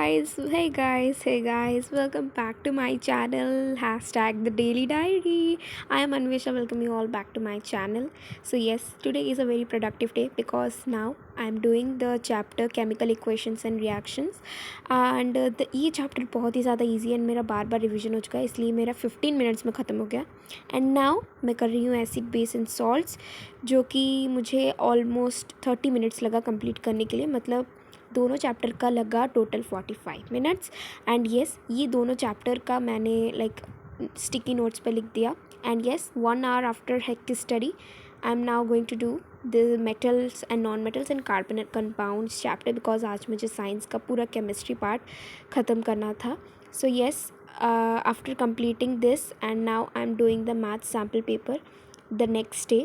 Hey guys, welcome back to my channel. Hashtag the Daily Diary. I am Anvesha. Welcome you all back to my channel. So yes, today is a very productive day because now I am doing the chapter chemical equations and reactions, and ये chapter बहुत ही ज़्यादा easy है and मेरा बार बार revision हो चुका है, इसलिए मेरा 15 minutes में ख़त्म हो गया. And now मैं कर रही हूँ acid base and salts, जो कि मुझे almost 30 minutes लगा complete करने के लिए. मतलब दोनों चैप्टर का लगा टोटल 45 मिनट्स. एंड येस, ये दोनों चैप्टर का मैंने लाइक स्टिकी नोट्स पे लिख दिया. And yes, 1 hour after hectic study I am now going to do the metals and non metals and carbonate compounds chapter, because आज मुझे साइंस का पूरा केमिस्ट्री पार्ट ख़त्म करना था. So yes, after completing this and now I am doing the math sample paper the next day.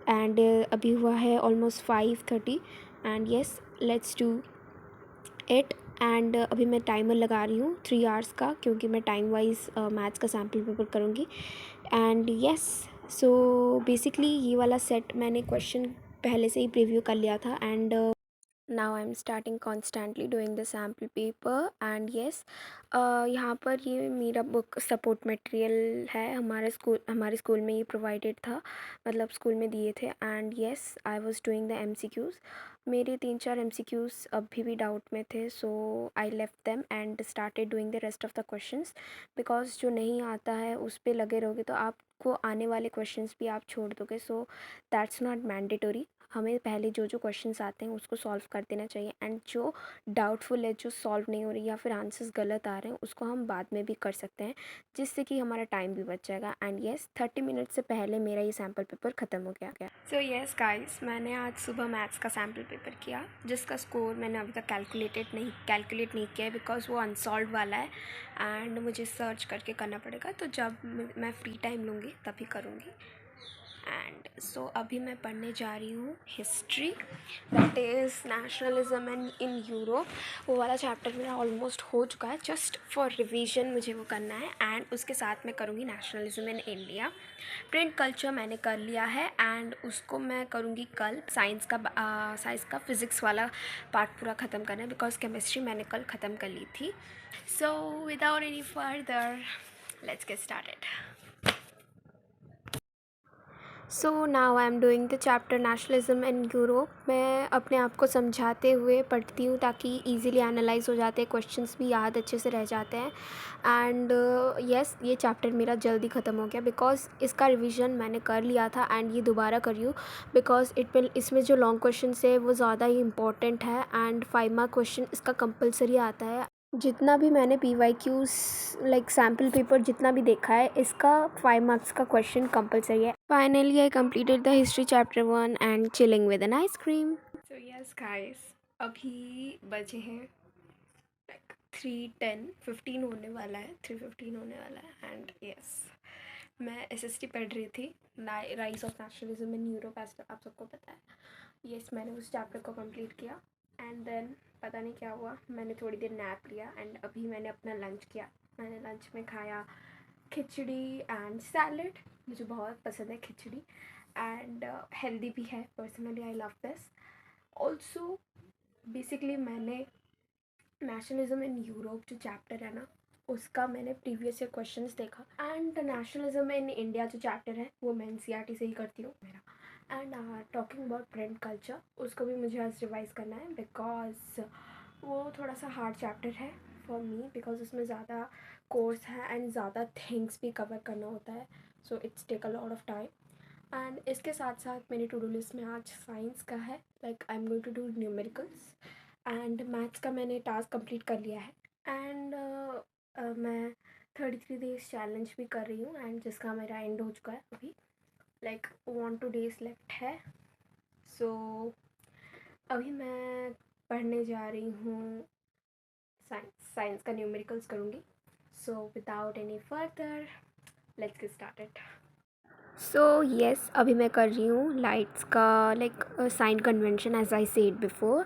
And अभी हुआ है almost 5:30. And yes, let's do it. And अभी मैं टाइमर लगा रही हूँ 3 hours का, क्योंकि मैं टाइम वाइज मैथ्स का सैम्पल पेपर करूँगी. एंड येस, सो बेसिकली ये वाला सेट मैंने क्वेश्चन पहले से ही प्रीव्यू कर लिया था. And now I am starting constantly doing the sample paper. And yes, यहाँ पर ये मेरा बुक सपोर्ट मटेरियल है. हमारे स्कूल में ये प्रोवाइडेड था, मतलब स्कूल में दिए थे. And yes, I was doing the MCQs. मेरे 3-4 MCQs अभी भी डाउट में थे, so I left them and started doing the rest of the questions. Because जो नहीं आता है उस पर लगे रहोगे तो आपको आने वाले क्वेश्चंस भी आप छोड़ दोगे. So that's not mandatory. हमें पहले जो जो क्वेश्चंस आते हैं उसको सॉल्व कर देना चाहिए. एंड जो डाउटफुल है, जो सॉल्व नहीं हो रही या फिर आंसर्स गलत आ रहे हैं, उसको हम बाद में भी कर सकते हैं, जिससे कि हमारा टाइम भी बच जाएगा. एंड येस, 30 मिनट से पहले मेरा ये सैम्पल पेपर ख़त्म हो गया. सो येस गाइस, मैंने आज सुबह मैथ्स का सैम्पल पेपर किया, जिसका स्कोर मैंने अभी तक कैलकुलेट नहीं किया है, बिकॉज वो अनसॉल्व वाला है एंड मुझे सर्च करके करना पड़ेगा. तो जब मैं फ्री टाइम लूँगी तभी करूँगी. एंड सो अभी मैं पढ़ने जा रही हूँ history, that is nationalism and in Europe. वो वाला चैप्टर मेरा ऑलमोस्ट हो चुका है, जस्ट फॉर रिवीजन मुझे वो करना है. एंड उसके साथ मैं करूँगी nationalism in India. Print culture मैंने कर लिया है एंड उसको मैं करूँगी कल. साइंस का फिज़िक्स वाला पार्ट पूरा ख़त्म करना है, बिकॉज केमिस्ट्री मैंने कल ख़त्म कर ली थी. सो without any further, let's get started. So now I am doing the chapter nationalism in Europe. मैं अपने आप को समझाते हुए पढ़ती हूँ ताकि इजीली एनालाइज हो जाते हैं, क्वेश्चंस भी याद अच्छे से रह जाते हैं. एंड येस, ये चैप्टर मेरा जल्दी ख़त्म हो गया, बिकॉज इसका रिवीजन मैंने कर लिया था एंड ये दोबारा कर रही हूँ, बिकॉज इसमें जो लॉन्ग क्वेश्चन है वो ज़्यादा ही इंपॉर्टेंट है. एंड 5 मार्क क्वेश्चन इसका कंपलसरी आता है. जितना भी मैंने PYQs लाइक सैम्पल पेपर जितना भी देखा है, इसका 5 मार्क्स का क्वेश्चन कंपलसरी है. Finally I completed the history chapter 1 and chilling with an ice cream. So yes guys, अभी बजे हैं लाइक 3:10, 15 होने वाला है, 3:15 होने वाला है. एंड यस, मैं SST पढ़ रही थी, rise of nationalism in Europe, आप सबको पता है. यस, मैंने उस चैप्टर को कंप्लीट किया. एंड देन पता नहीं क्या हुआ, मैंने थोड़ी देर नैप लिया एंड अभी मैंने अपना लंच किया. मैंने लंच में खाया खिचड़ी एंड सैलड. मुझे बहुत पसंद है खिचड़ी एंड हेल्दी भी है. Personally I love this. Also basically मैंने नेशनलिज्म इन यूरोप जो चैप्टर है ना, उसका मैंने प्रीवियस ईयर क्वेश्चंस देखा. एंड नेशनलिज्म इन इंडिया जो चैप्टर है वो मैं NCERT से ही करती हूँ मेरा. And talking about print culture, उसको भी मुझे आज रिवाइज़ करना है, बिकॉज वो थोड़ा सा हार्ड चैप्टर है फॉर मी, बिकॉज उसमें ज़्यादा कोर्स है एंड ज़्यादा थिंग्स भी कवर करना होता है. So it's take a lot of time. And इसके साथ साथ मेरी टू डू लिस्ट में आज साइंस का है, like I am going to do numericals. And maths का मैंने टास्क कंप्लीट कर लिया है. एंड मैं 33 डेज चैलेंज भी कर रही हूँ, एंड जिसका मेरा एंड हो चुका है अभी, लाइक 1-2 days लेफ्ट है. सो अभी मैं पढ़ने जा रही हूँ साइंस का न्यूमेरिकल्स करूँगी. So without any further, let's get started. So yes, अभी मैं कर रही हूँ लाइट्स का like sign convention, as I said before.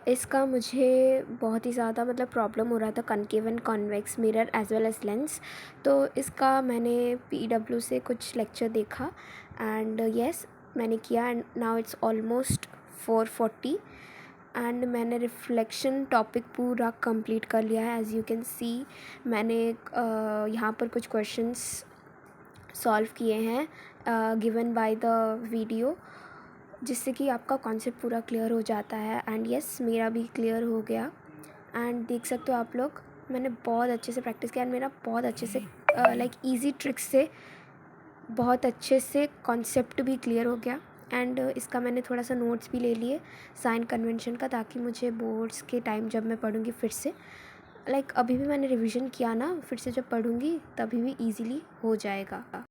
इसका मुझे बहुत ही ज़्यादा मतलब प्रॉब्लम हो रहा था, concave and convex mirror as well as lens. तो इसका मैंने PW से कुछ लेक्चर देखा एंड येस मैंने किया. And now it's almost 4:40 and मैंने रिफ्लेक्शन टॉपिक पूरा कंप्लीट कर लिया है। एज़ यू कैन सी मैंने यहाँ पर कुछ क्वेश्चंस सॉल्व किए हैं गिवन बाय द वीडियो, जिससे कि आपका कॉन्सेप्ट पूरा क्लियर हो जाता है। एंड यस, मेरा भी क्लियर हो गया। एंड देख सकते हो आप लोग, मैंने बहुत अच्छे से प्रैक्टिस किया एंड मेरा बहुत अच्छे से लाइक ईजी ट्रिक्स से बहुत अच्छे से कॉन्सेप्ट भी क्लियर हो गया। एंड इसका मैंने थोड़ा सा नोट्स भी ले लिए साइन कन्वेंशन का, ताकि मुझे बोर्ड्स के टाइम जब मैं पढ़ूँगी फिर से, लाइक अभी भी मैंने रिवीजन किया ना, फिर से जब पढ़ूँगी तभी भी ईजीली हो जाएगा।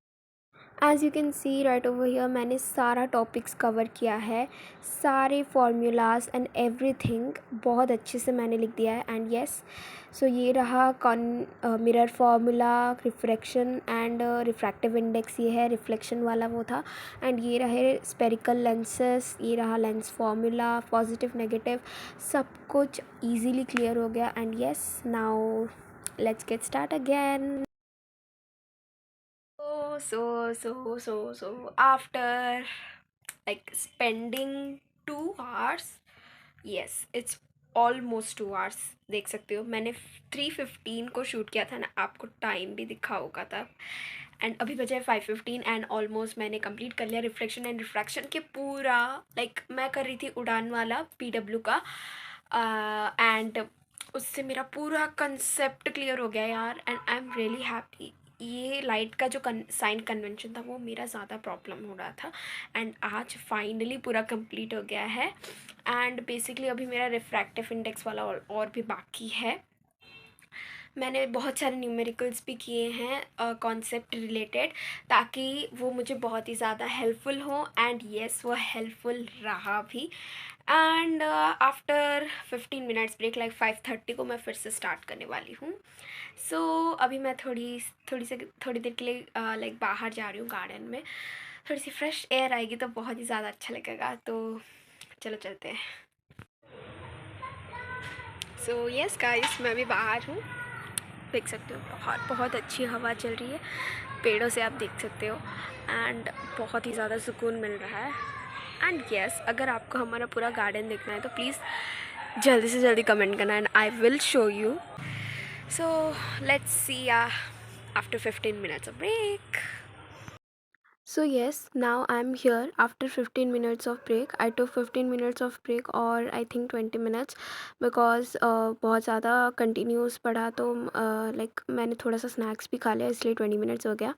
As you can C right over here, मैंने सारा टॉपिक्स कवर किया है, सारे फार्मूलाज एंड एवरीथिंग बहुत अच्छे से मैंने लिख दिया है। एंड यस, सो ये रहा mirror formula, refraction and refractive index, ये है रिफ्लेक्शन वाला वो था। एंड ये रहे स्पेरिकल लेंसेस, ये रहा लेंस फार्मूला, पॉजिटिव नेगेटिव, सब कुछ ईजीली क्लियर हो गया। And yes, now let's get start again. So after like spending 2 hours, yes, it's almost 2 hours. देख सकते हो मैंने 3:15 को शूट किया था ना, आपको टाइम भी दिखा होगा तब। एंड अभी बजे 5:15 एंड ऑलमोस्ट मैंने कंप्लीट कर लिया रिफ्लेक्शन एंड रिफ्रैक्शन के पूरा। लाइक मैं कर रही थी उड़ान वाला PW का, एंड उससे मेरा पूरा कंसेप्ट क्लियर हो गया यार। And I am really happy. ये लाइट का जो साइन कन्वेंशन था वो मेरा ज़्यादा प्रॉब्लम हो रहा था, एंड आज फाइनली पूरा कंप्लीट हो गया है। एंड बेसिकली अभी मेरा रिफ्रैक्टिव इंडेक्स वाला और भी बाकी है। मैंने बहुत सारे न्यूमेरिकल्स भी किए हैं कॉन्सेप्ट रिलेटेड, ताकि वो मुझे बहुत ही ज़्यादा हेल्पफुल हो। एंड येस, वो हेल्पफुल रहा भी। And after 15 minutes break, like 5:30 को मैं फिर से स्टार्ट करने वाली हूँ। सो अभी मैं थोड़ी देर के लिए लाइक बाहर जा रही हूँ गार्डन में, थोड़ी सी फ्रेश एयर आएगी तो बहुत ही ज़्यादा अच्छा लगेगा। तो चलो चलते हैं। सो यस गाइस, मैं भी बाहर हूँ, देख सकते हो बहुत बहुत अच्छी हवा चल रही है, पेड़ों से आप देख सकते हो। एंड बहुत ही ज़्यादा सुकून मिल रहा है। एंड यस, अगर आपको हमारा पूरा गार्डन देखना है तो प्लीज़ जल्दी से जल्दी कमेंट करना and I will show you. So let's see after 15 minutes of break. So yes, now I'm here after 15 minutes of break. I took 15 minutes of break or I think 20 minutes because बहुत ज़्यादा continuous पढ़ा तो like मैंने थोड़ा सा snacks भी खा लिया, इसलिए 20 मिनट्स हो गया.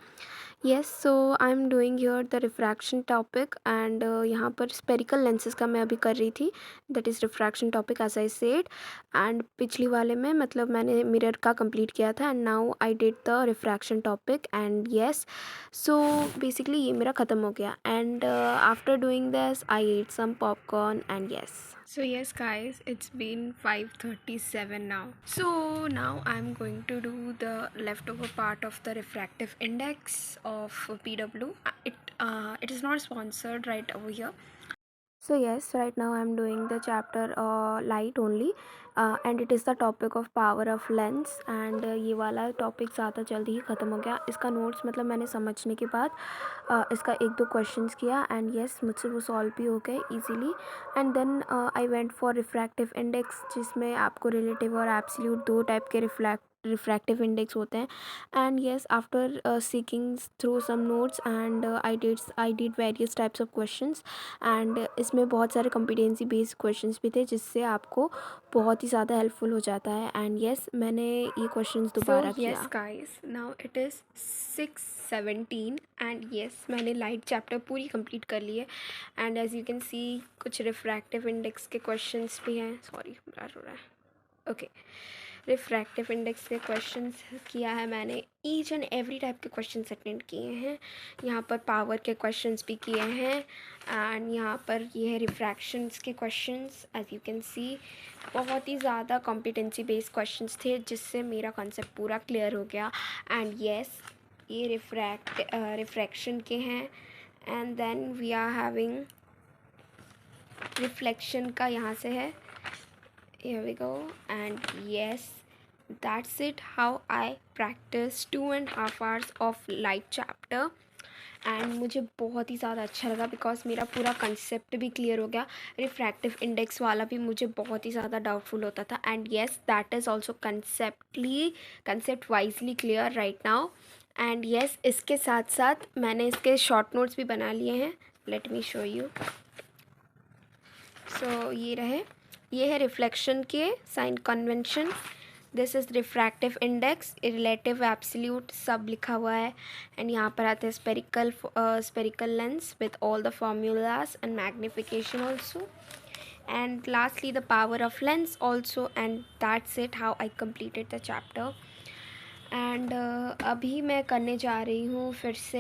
Yes, so I am doing here the refraction topic and यहाँ पर स्पेरिकल लेंसेज का मैं अभी कर रही थी, that is refraction topic as I said. And पिछली वाले में मतलब मैंने मिरर का कंप्लीट किया था and now I did the refraction topic. And yes, so basically ये मेरा ख़त्म हो गया. And after doing this I ate some popcorn and yes. So yes guys, it's been 5:37 now. So now I'm going to do the leftover part of the refractive index of PW. It is not sponsored right over here. So yes, right now I'm doing the chapter light only, and it is the topic of power of lens. And ये वाला topic ज़्यादा जल्दी ही ख़त्म हो गया. इसका notes मतलब मैंने समझने के बाद इसका 1-2 questions किया and yes, मुझसे वो solve भी हो गए easily. And then I went for refractive index, जिसमें आपको relative और absolute दो टाइप के रिफ्रैक्टिव इंडेक्स होते हैं. And yes, after seeking through some notes and I did various types of questions. And इसमें बहुत सारे कॉम्पिटेंसी बेस्ड क्वेश्चंस भी थे, जिससे आपको बहुत ही ज़्यादा हेल्पफुल हो जाता है. एंड येस, मैंने ये क्वेश्चंस दोबारा किया. Yes guys, now it is 6:17 and yes, मैंने लाइट चैप्टर पूरी कंप्लीट कर ली है. And as you can see कुछ रिफ्रैक्टिव इंडेक्स के क्वेश्चंस भी हैं. सॉरी, ब्लर हो रहा है. ओके, रिफ्रैक्टिव इंडेक्स के क्वेश्चंस किया है मैंने. ईच एंड एवरी टाइप के क्वेश्चंस अटेंड किए हैं. यहाँ पर पावर के क्वेश्चंस भी किए हैं. एंड यहाँ पर ये है रिफ्रैक्शंस के questions. As you can see बहुत ही ज़्यादा कॉम्पिटेंसी बेस्ड क्वेश्चंस थे, जिससे मेरा कॉन्सेप्ट पूरा क्लियर हो गया. एंड येस, ये रिफ्रैक्शन के हैं. And then we are having reflection का, यहाँ से है. Here we go. And yes, that's it how I practice 2.5 hours of light chapter. And मुझे बहुत ही ज़्यादा अच्छा लगा बिकॉज मेरा पूरा कंसेप्ट भी क्लियर हो गया। रिफ्रैक्टिव इंडेक्स वाला भी मुझे बहुत ही ज़्यादा डाउटफुल होता था, and yes that is also concept wisely clear right now. And yes इसके साथ साथ मैंने इसके शॉर्ट नोट्स भी बना लिए हैं, let me show you. So ये है रिफ्लेक्शन के sign convention. This is refractive index, relative absolute सब लिखा हुआ है। एंड यहाँ पर आते हैं spherical lens with all the formulas and magnification also, and lastly the power of lens also, and that's it how I completed the chapter. and अभी मैं करने जा रही हूँ फिर से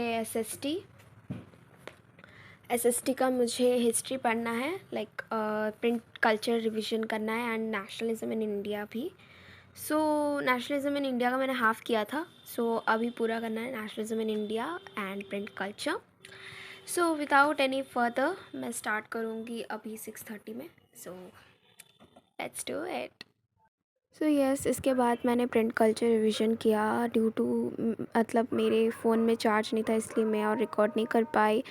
एसएसटी का मुझे हिस्ट्री पढ़ना है, लाइक प्रिंट कल्चर रिविजन करना है, एंड नेशनलिज्म इन इंडिया भी। सो नेशनलिज्म इन इंडिया का मैंने हाफ़ किया था, सो अभी पूरा करना है nationalism in India and print culture. So without any further मैं स्टार्ट करूँगी अभी 6:30 में। So let's do it. So yes इसके बाद मैंने प्रिंट कल्चर रिवीजन किया ड्यू टू मतलब मेरे फ़ोन में चार्ज नहीं था, इसलिए मैं और रिकॉर्ड नहीं कर पाई।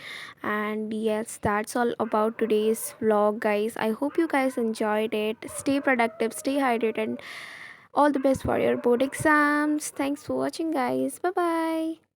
And yes that's all about today's vlog guys. I hope you guys enjoyed it. Stay productive, stay hydrated, and all the best for your board exams. Thanks for watching guys. Bye bye.